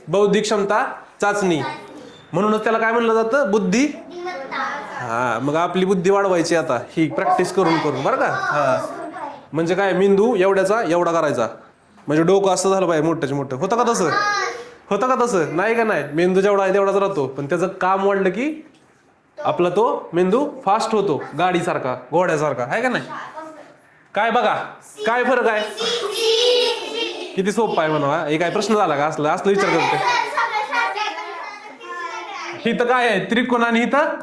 बौद्धिक क्षमता चाचणी, म्हणूनच त्याला काय म्हणलं जातं, बुद्धी. हा, मग आपली बुद्धी वाढवायची आता ही प्रॅक्टिस करून करून, बरं का. हा, म्हणजे काय, मेंदू एवढ्याचा एवढा करायचा, म्हणजे डोकं असं झालं पाहिजे मोठ्याच्या मोठं. होतं का तसं? होतं का तसं? नाही का नाही, मेंदू जेवढा आहे तेवढाच राहतो, पण त्याचं काम वाढलं की आपला तो मेंदू फास्ट होतो, गाडीसारखा, घोड्यासारखा, आहे का नाही. काय बघा, काय फरक आहे, किती सोपं आहे म्हणा. हे काय प्रश्न झाला का, असलं असलं विचार करते. इथं काय आहे, त्रिकोण, आणि इथं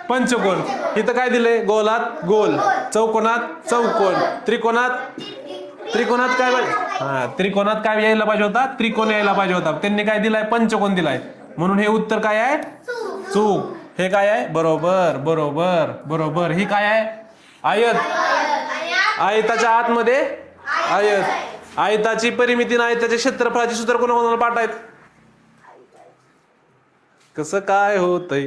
पंचकोन. इथं काय दिलंय, गोलात गोल, चौकोनात चौकोन, त्रिकोणात काय, हा, त्रिकोणात काय यायला पाहिजे होता, त्रिकोण यायला पाहिजे होता. त्यांनी काय दिलाय, पंचकोन दिलाय, म्हणून हे उत्तर काय आहे, चूक. हे काय आहे, बरोबर बरोबर बरोबर. ही काय आहे, आयत. आयताच्या आतमध्ये आयत. आयताची परिमिती आणि आयताच्या क्षेत्रफळाची सूत्र कोणाकोणाला पाठ आहेत? कसं काय होतंय,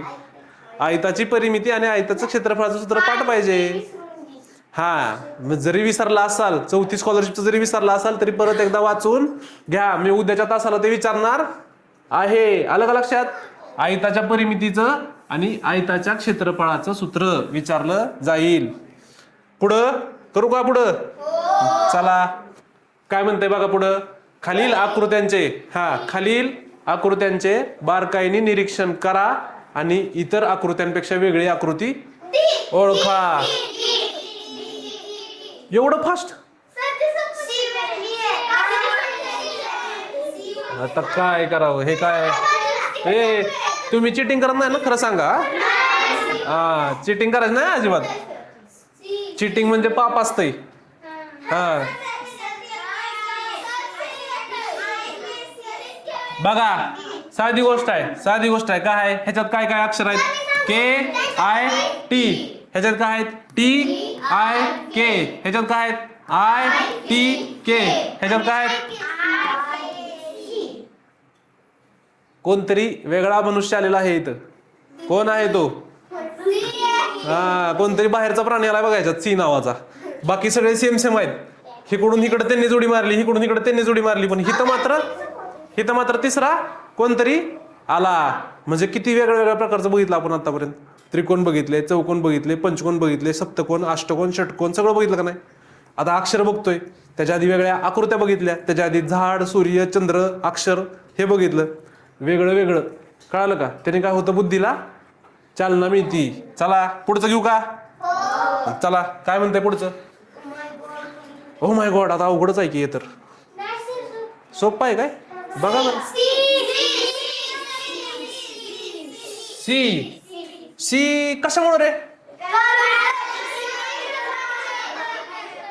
आयताची परिमिती आणि आयताचं क्षेत्रफळाचं सूत्र पाठ पाहिजे. हा, जरी विसरला असाल, 34 स्कॉलरशिपचं जरी विसरला असाल तरी परत एकदा वाचून घ्या. मी उद्याच्या तासाला ते विचारणार आहे. आलं का लक्षात? आयताच्या परिमितीचं आणि आयताच्या क्षेत्रफळाचं सूत्र विचारलं जाईल. पुढं करू का, पुढं चला. काय म्हणते बघा पुढं, खालील आकृत्यांचे बारकाईने निरीक्षण करा आणि इतर आकृत्यांपेक्षा वेगळी आकृती ओळखा. एवढं फास्ट? आता काय करावं, हे काय, हे तुम्ही चिटिंग करत नाही ना, खरं सांगा. हा, चिटिंग करायचं नाही अजिबात. चिटिंग म्हणजे पाप असतंय. हा, बघा, साधी गोष्ट आहे. काय आहे ह्याच्यात, काय काय अक्षर आहेत, KIT. ह्याच्यात काय आहेत, TIK. ह्याच्यात काय आहेत, ITK. ह्याच्यात काय आहेत, कोणतरी वेगळा मनुष्य आलेला आहे इथं. कोण आहे तो? हा, कोणतरी बाहेरचा प्राणी आला बघा ह्याच्यात, सी नावाचा. बाकी सगळे सेम आहेत. हिकडून इकडे त्यांनी जोडी मारली, हिकडून इकडे त्यांनी जोडी मारली, पण हिथं मात्र तिसरा कोणतरी आला. म्हणजे किती वेगळ्या प्रकारचं बघितलं आपण आतापर्यंत. त्रिकोण बघितले, चौकोन बघितले, पंचकोन बघितले, सप्तकोन, अष्टकोन, षटकोन, सगळं बघितलं का नाही. आता अक्षर बघतोय, त्याच्या आधी वेगळ्या आकृत्या बघितल्या, त्याच्या आधी झाड, सूर्य, चंद्र, अक्षर हे बघितलं. वेगळं कळालं का. त्याने काय होतं, बुद्धीला चालना मिळती. चला पुढचं घेऊ का, चला. काय म्हणतंय पुढचं, ओ माय गॉड, आता अवघडच आहे की हे. तर सोपं आहे काय, बघा बरं. सी कशामुळे रे,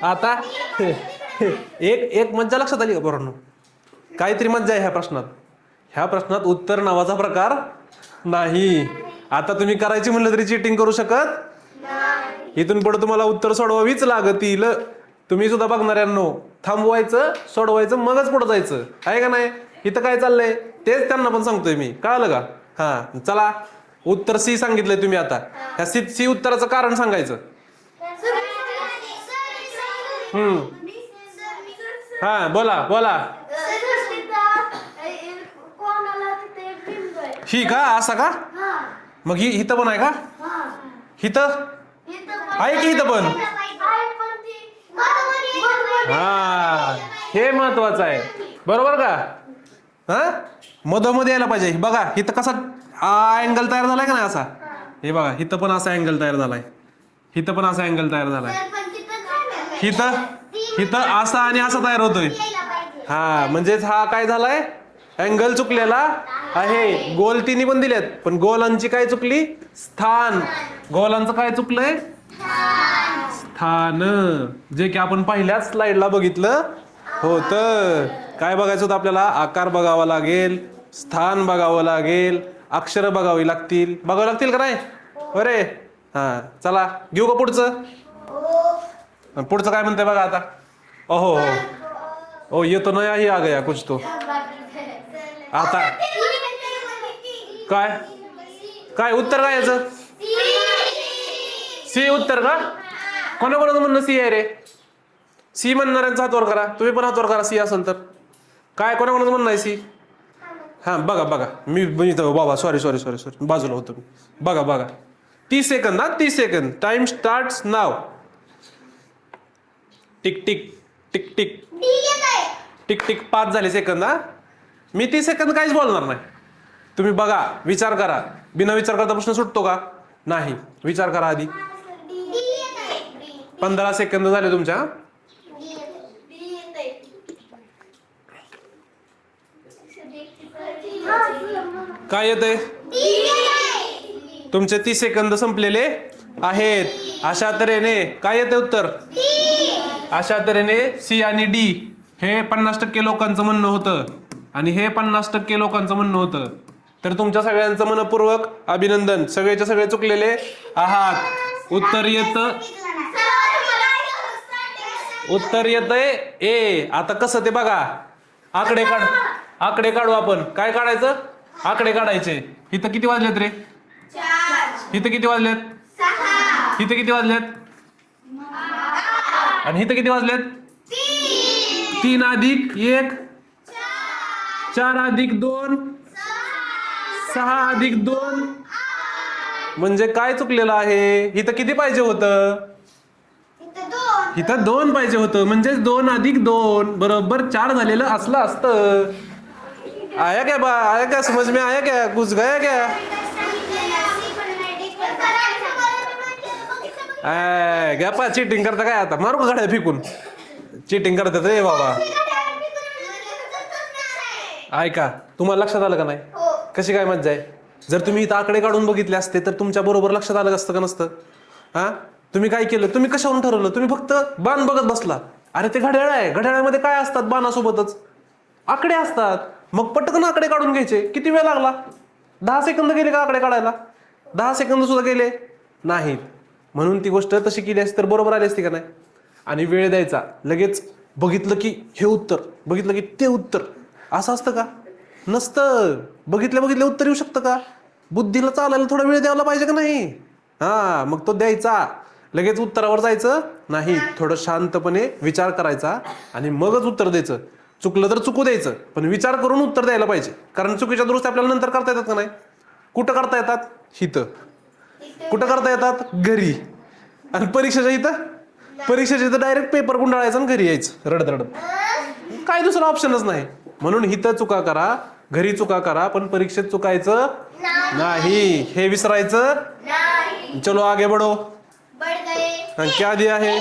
आता एक मज्जा लक्षात आली का पोरांनो, काहीतरी मज्जा आहे ह्या प्रश्नात उत्तर नावाचा प्रकार नाही. आता तुम्ही करायची म्हणलं तरी चिटिंग करू शकत. इथून पुढे तुम्हाला उत्तर सोडवावीच लागतील. तुम्ही सुद्धा बघणाऱ्यांनो, थांबवायचं, सोडवायचं, मगच पुढे जायचं, आहे का नाही. इथं काय चाललंय तेच त्यांना पण सांगतोय मी, कळालं का. हा, चला. उत्तर सी सांगितलंय तुम्ही. आता ह्या सी उत्तराचं कारण सांगायचं. हा, बोला. ही का, असा का, मग ही इथं पण आहे का, इथं आहे की, इथं पण. हा, हे महत्वाचं आहे, बरोबर का. हा, मधोमध्ये यायला पाहिजे. बघा इथं कसा अँगल तयार झालाय का नाही, असा. हे बघा, इथं पण असा अँगल तयार झालाय, इथं पण असा अँगल तयार झालाय, इथं असा आणि असा तयार होतोय. हा, म्हणजेच हा काय झालाय, अँगल चुकलेला आहे. गोल तिन्ही पण दिलेत, पण गोलांची काय चुकली, स्थान. गोलांचं काय चुकलंय, स्थान, जे की आपण पहिल्याच स्लाइडला बघितलं होतं. काय बघायचं होतं आपल्याला, आकार बघावा लागेल, स्थान बघावं लागेल, अक्षर बघावी लागतील, का नाही. अरे हा, चला घेऊ का पुढचं. पुढचं काय म्हणते बघा आता. ओहो हो, येतो ना, ही आ गया कुछ तो. आता काय उत्तर काय याचं, सी उत्तर का. कोणाकोणाचं म्हणणं सी आहे रे, सी म्हणणाऱ्यांचा हात वर करा. तुम्ही पण हात वर करा सी असेल तर. काय कोणाकोणाचं म्हणणं आहे सी. हां बघा बघा मी बाबा सॉरी बाजूला होतो मी. बघा 30 सेकंद ना 30 second. Time starts now. Tick tick tick tick tick tick 5 झाले सेकंद. हा मी 30 सेकंद काहीच बोलणार नाही. तुम्ही बघा विचार करा. बिना विचार करता प्रश्न सुटतो का? नाही. विचार करा आधी. 15 सेकंद झाले तुमच्या. काय येतंय? तुमचे 30 सेकंद संपलेले आहेत. अशा तऱ्हेने काय येते उत्तर? अशा तऱ्हेने सी आणि डी हे 50% लोकांचं म्हणणं होतं आणि हे 50% लोकांचं म्हणणं होतं. तर तुमच्या सगळ्यांचं मनपूर्वक अभिनंदन. सगळेच्या सगळे चुकलेले आहात. उत्तर येतंय ए. आता कसं ते बघा. आकडे काढू आपण. काय काढायचं? आकडे काढायचे. इथं किती वाजलेत रे? इथं किती वाजलेत? इथं किती वाजलेत? आणि इथं किती वाजलेत? 3 अधिक 1 4 अधिक 2 6 अधिक 2 म्हणजे काय चुकलेलं आहे? इथं किती पाहिजे होतं? इथं 2 पाहिजे होतं. म्हणजे 2 अधिक 2 बरोबर 4 झालेलं असलं असतं. आया क्या बा? आया क्या? समझ में आया क्या? कुछ गया क्या? गप्पा चीटिंग करता काय? आता मारू का गाड्या फेकून? चीटिंग करतात रे बाबा. ऐका, तुम्हाला लक्षात आलं का नाही? कशी काय मज्जा आहे? जर तुम्ही इथं आकडे काढून बघितले असते तर तुमच्या बरोबर लक्षात आलं असतं का नसतं? हा तुम्ही काय केलं? तुम्ही कशावरून ठरवलं? तुम्ही फक्त बाण बघत बसला. अरे ते घड्याळ आहे. घड्याळामध्ये काय असतात? बाणासोबतच आकडे असतात. मग पटकन आकडे काढून घ्यायचे. किती वेळ लागला? 10 सेकंद गेले का आकडे काढायला? 10 सेकंद सुद्धा गेले नाहीत. म्हणून ती गोष्ट तशी केली असती तर बरोबर आली असती का नाही? आणि वेळ द्यायचा. लगेच बघितलं की हे उत्तर, बघितलं की ते उत्तर, असं असतं का? नसतं. बघितल्या उत्तर येऊ शकतं का? बुद्धीला चालायला थोडा वेळ द्यायला पाहिजे का नाही? हा मग तो द्यायचा. लगेच उत्तरावर जायचं नाही. थोडं शांतपणे विचार करायचा आणि मगच उत्तर द्यायचं. चुकलं तर चुकू द्यायचं, पण विचार करून उत्तर द्यायला पाहिजे. कारण चुकीच्या दुरुस्ती आपल्याला नंतर करता येतात का नाही? कुठं करता येतात? हिथं. कुठं करता येतात? घरी. आणि परीक्षेच्या इथं डायरेक्ट पेपर गुंडाळायचा आणि घरी यायचं रडत. काय दुसरा ऑप्शनच नाही. म्हणून हिथं चुका करा, घरी चुका करा, पण परीक्षेत चुकायचं नाही. हे विसरायचं. चलो आगे बढ़ो. क्या दिया है?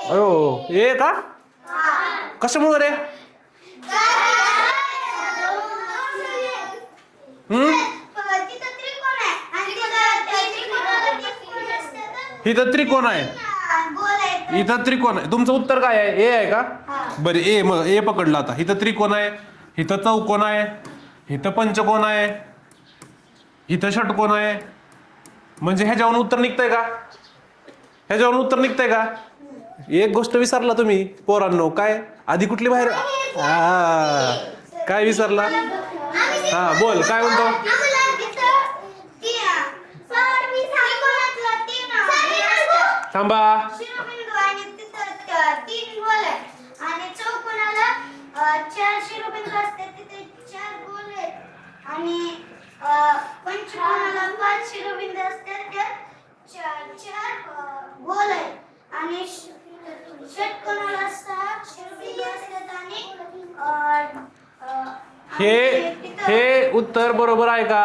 अयो ए का? कशामुळे रे? इथं त्रिकोण आहे. इथं त्रिकोण आहे. तुमचं उत्तर काय आहे? ए आहे का? बरं ए. मग ए पकडला. आता इथं त्रिकोण आहे, इथं चौकोन आहे, इथं पंचकोन आहे, इथं षटकोन आहे. म्हणजे ह्याच्यावरून उत्तर निघतंय का? ह्याच्यावरून उत्तर निघतंय का? एक गोष्ट विसरला तुम्ही पोरांनो. काय? आधी कुठली बाहेर? काय विसरला? हा बोल काय म्हणतो? थांबा. आणि चौकोनाला 4 शिरोबिंदू असतात. तिथे 4 गोल आहेत. आणि पंचकोनाला 5 शिरोबिंदू असतात. त्यात 4 गोल आहेत. आणि षटकोनाला 6 शिरोबिंदू असतात. आणि हे उत्तर बरोबर आहे का?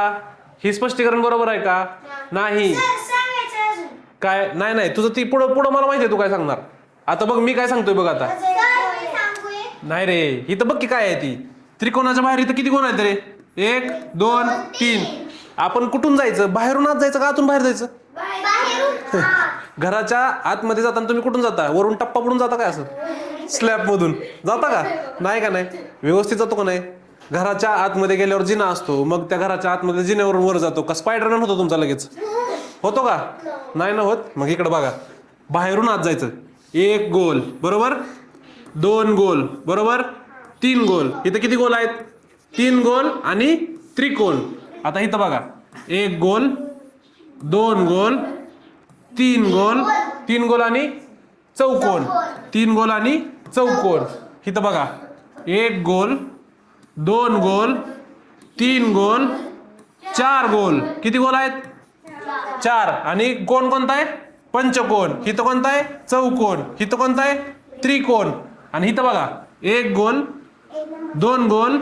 हे स्पष्टीकरण बरोबर आहे का? नाही. सांगायचं अजून काय? नाही तुझं ती पुढं मला माहिती आहे तू काय सांगणार. आता बघ मी काय सांगतोय बघ आता. नाही रे. इथं बघ की काय आहे ती. त्रिकोणाच्या बाहेर इथं किती कोण आहेत रे? 1 2 3. आपण कुठून जायचं? बाहेरून आत जायचं का आतून बाहेर जायचं? घराच्या आतमध्ये जाताना तुम्ही कुठून जाता? वरून टप्पा पडून जाता काय? असं स्लॅब मधून जाता का? नाही का? नाही व्यवस्थित जातो का नाही? घराच्या आतमध्ये गेल्यावर जिना असतो. मग त्या घराच्या आतमध्ये जिन्यावरून वर जातो का? स्पायडरमॅन होतो तुमचा लगेच? होतो का? नाही ना होत. मग इकडे बघा. बाहेरून आत जायचं. 1 गोल बरोबर, 2 गोल बरोबर, 3 गोल. इथं किती गोल आहेत? 3 गोल आणि त्रिकोण. आता इथं बघा. 1 गोल, 2 गोल, 3 गोल, 3 गोल आणि चौकोन, 3 गोल आणि चौकोन. इथं बघा 1 गोल, 2 गोल, 3 गोल, 4 गोल. किती गोल आहेत? 4. आणि कोण कोणता आहे? पंचकोन. इथं कोणता आहे? चौकोन. इथं कोणता आहे? त्रिकोण. आणि इथं बघा 1 गोल, 2 गोल,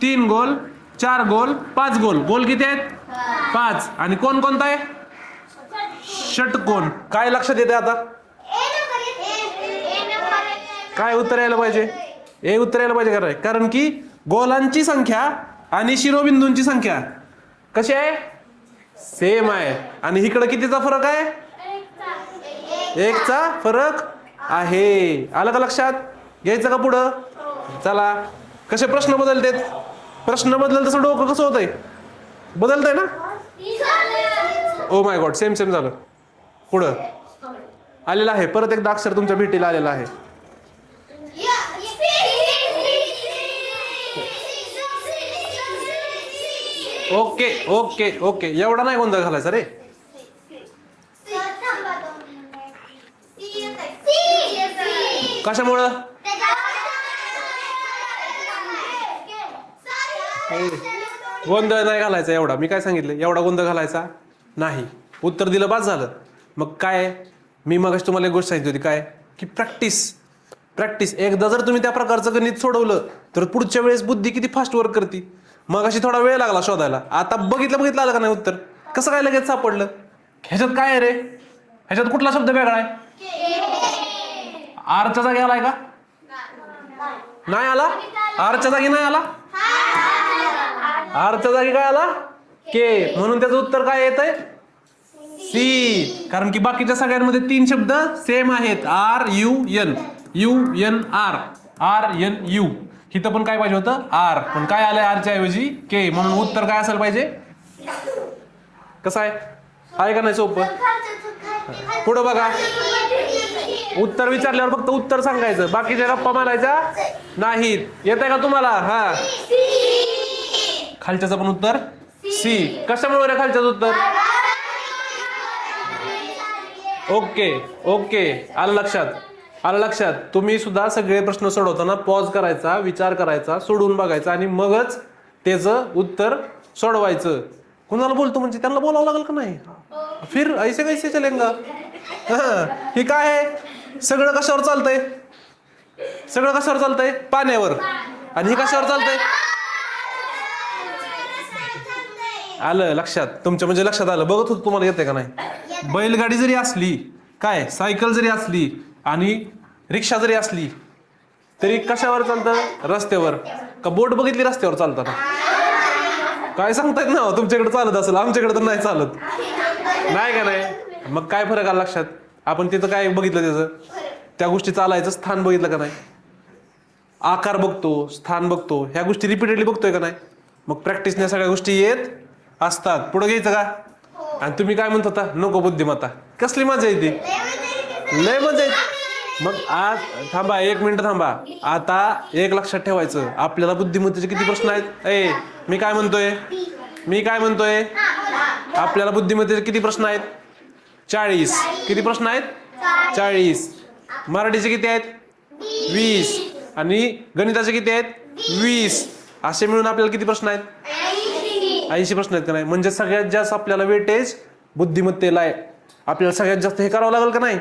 3 गोल, 4 गोल, 5 गोल. गोल किती आहेत? 5. आणि कोण कोणता आहे? षटकोन. काय लक्षात येते आता? काय उत्तर यायला पाहिजे? ए उत्तर यायला पाहिजे. काय? कारण की गोलांची संख्या आणि शिरोबिंदूंची संख्या कशी आहे? सेम आहे. आणि इकडं कितीचा फरक आहे? 1चा फरक आहे. आलं का लक्षात? घ्यायचं का पुढं? चला. कसे प्रश्न बदलतेत? प्रश्न बदल तसं डोकं कसं होतंय? बदलतंय ना? Oh my God, same same झालं. पुढं आलेलं आहे. परत एकदा अक्षर तुमच्या भेटीला आलेलं आहे. Okay okay okay. एवढा नाही गोंधळ घालायचा रे. कशामुळं? गोंधळ नाही घालायचा एवढा. मी काय सांगितलं? एवढा गोंधळ घालायचा नाही. उत्तर दिलं बास झालं. मग काय? मी मगाशी तुम्हाला एक गोष्ट सांगितली होती. काय? की प्रॅक्टिस. प्रॅक्टिस. एकदा जर तुम्ही त्या प्रकारचं गणित सोडवलं तर पुढच्या वेळेस बुद्धी किती फास्ट वर्क करते. मगाशी थोडा वेळ लागला शोधायला. आता बघितलं आलं का नाही उत्तर? कसं काय लगेच सापडलं? ह्याच्यात काय आहे रे? ह्याच्यात कुठला शब्द वेगळा आहे? आरच्या जागी आलाय का? नाही आला. आरच्या जागी नाही आला. आरच्या जागी काय आला? के. म्हणून त्याचं उत्तर काय येत आहे? सी. कारण की बाकीच्या सगळ्यांमध्ये 3 शब्द सेम आहेत. RUN, UNR, RNU. इथं पण काय पाहिजे होतं? आर. पण काय आलंय आरच्या ऐवजी? के. म्हणून उत्तर काय असायला पाहिजे? कसं आहे का नाही सोपं? पुढं बघा. उत्तर विचारल्यावर फक्त उत्तर सांगायचं. बाकीच्या गप्पा मारायच्या नाहीत. येत आहे का तुम्हाला? हा. खालच्याचं पण उत्तर सी. कशामुळे रे खालच्याचं उत्तर? Okay okay. आलं लक्षात? आलं लक्षात? तुम्ही सुद्धा सगळे प्रश्न सोडवताना पॉज करायचा, विचार करायचा, सोडून बघायचा आणि मगच त्याचं उत्तर सोडवायचं. कुणाला बोलतो म्हणजे त्यांना बोलावं लागेल का नाही? फिर ऐसे कैसे चलेंगा? हे काय आहे? सगळं कशावर चालतंय? सगळं कशावर चालतंय? पाण्यावर. आणि हे कशावर चालतंय? आलं लक्षात? तुमच्या म्हणजे लक्षात आलं. बघत होतं तुम्हाला येते का नाही? बैलगाडी जरी असली, काय सायकल जरी असली आणि रिक्षा जरी असली तरी कशावर चालतं? रस्त्यावर. का बोट बघितली रस्त्यावर चालताना? काय सांगतायत ना? तुमच्याकडे चालत असेल, आमच्याकडे तर नाही चालत. नाही का नाही? मग काय फरक आला लक्षात? आपण तिथं काय बघितलं? त्याचं त्या गोष्टी चालायचं स्थान बघितलं का नाही? आकार बघतो, स्थान बघतो, ह्या गोष्टी रिपीटेडली बघतोय का नाही? मग प्रॅक्टिसने सगळ्या गोष्टी येत असतात. पुढे घ्यायचं का? आणि तुम्ही काय म्हणत होता? नको बुद्धिमत्ता. कसली मजा येते? लय मजा येते. मग आज थांबा, 1 मिनिट थांबा. आता एक लक्षात ठेवायचं, आपल्याला बुद्धिमत्तेचे किती प्रश्न आहेत? मी काय म्हणतोय? आपल्याला बुद्धिमत्तेचे किती प्रश्न आहेत? 40. किती प्रश्न आहेत? 40. मराठीचे किती आहेत? 20. आणि गणिताचे किती आहेत? 20. असे मिळून आपल्याला किती प्रश्न आहेत? 80 प्रश्न आहेत का नाही? म्हणजे सगळ्यात जास्त आपल्याला वेटेज बुद्धिमत्तेला आहे. आपल्याला सगळ्यात जास्त हे करावं लागेल का नाही?